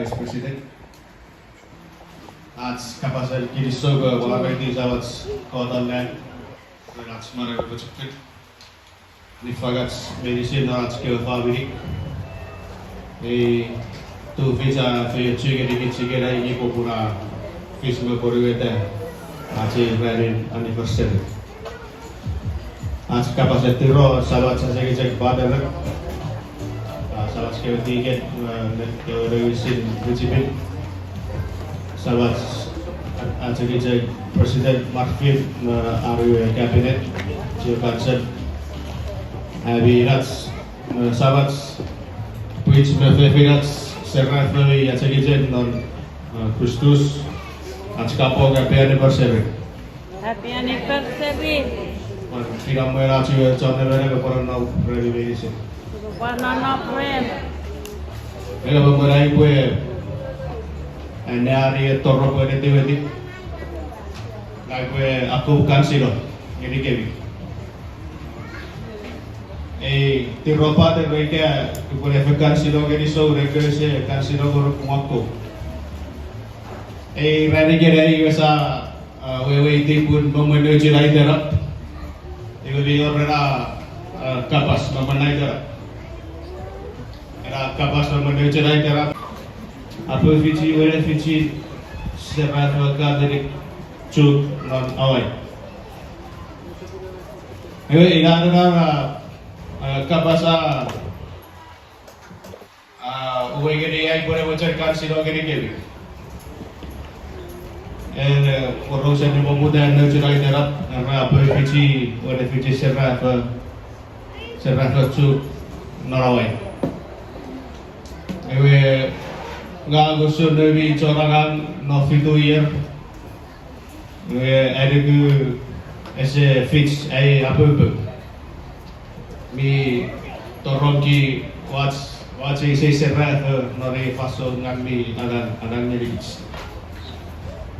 Vice President. आज kapasen kirisoga walakati zawats kodalan relats mara bercakap. Nifagats medicine आज के फाबिरी tu visa fe chuuk di chigera ini ko pura Facebook korweta aje very anniversary. आज kapasen tiro sabat saja kita badar sabat sekali ke revisin prinsipin sabat aja kita Presiden Marfin Arya Kabinet Jilkansen Abirats sabat mwiich mefefirats SARAFÈ aja kita non Kristus aja kapo happy anniversary. Happy anniversary. Tidak meracu channel ke corona revelation. Banana bread. Ela beberai kue, ane hari torro kue nanti nanti. Lai kue aku bukan silo, jadi kebi. Tiropa terbaiknya kue efekan silo jadi so mereka se kan silo baru kuatku. Rani kira biasa wewe itu pun memenuhi lagi terap. Ibu dia orang kapas memenuhi terap. Kapas memenuhi cerai terap. Apa fiji, wala fiji, SARAFÈ dari Chuuk non awal. Ini adalah kapas uwe gini yang boleh menceritakan silo gini gini. Orang saya ni pemuda yang cerai terap, apa fiji, wala fiji SARAFÈ Chuuk non awal. Ewe nggak gusto nabi corangan no fitu year. Ewe ada ke ese fix apa mi torong ki watch ese SARAFÈ nori faso ngambi adan nyeri.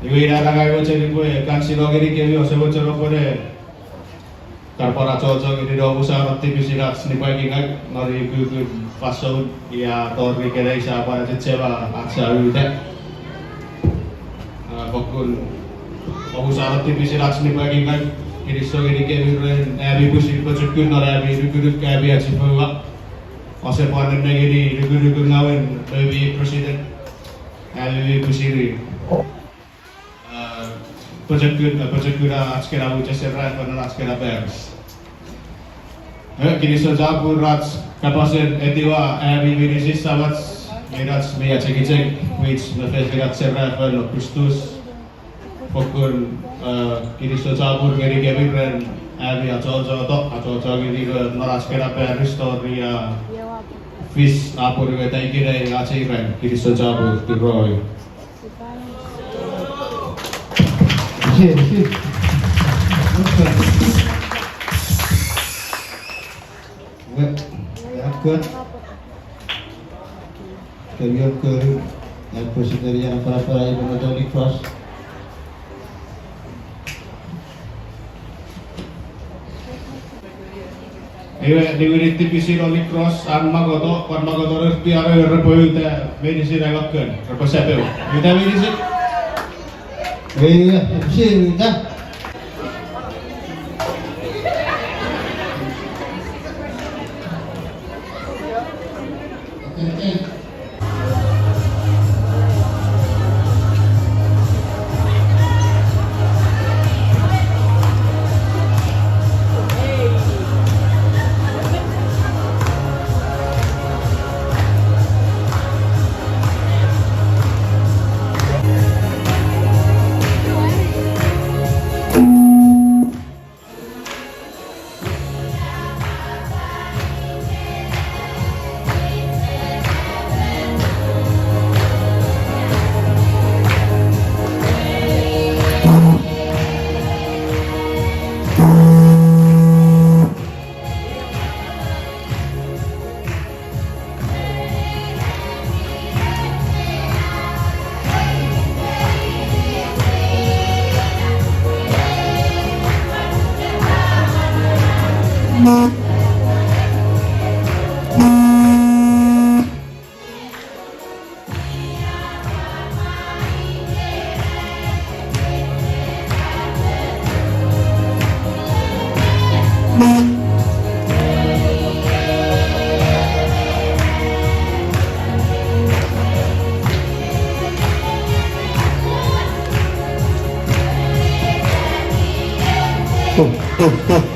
Ewe ada kayak macam ni kan silo gini kami osebo coro kore karpora cocok ini doa usaha nanti bisa sniper kingat nori ke faso ya tori kira siapa aja cewa aksa udah pokok usaha nanti bisa sniper kingat ini so ini kebiri abi busi pecukun nori abi rukun abi aja bawa osebo ane negeri rukun ngawen abi presiden abi busiri pecukun askera ucap SARAFÈ dan askera pers. Kini sejauh rats kapasen etiwa abi mirisis sabat mirats mia cek mwiich mefefirats SARAFÈ no Kristus pokon kini sejauh ngeri kebiren abi aco gini noras kera peristoria fish apur weta ikira aciren kini sejauh tiroy. Good. Kalian ke yang presiden yang para ibu cross. Diwiri tipisi roli cross magoto piara repoyu ta medisi ragakkan reposepe. Kita medisi. Sih, dah. Tuh.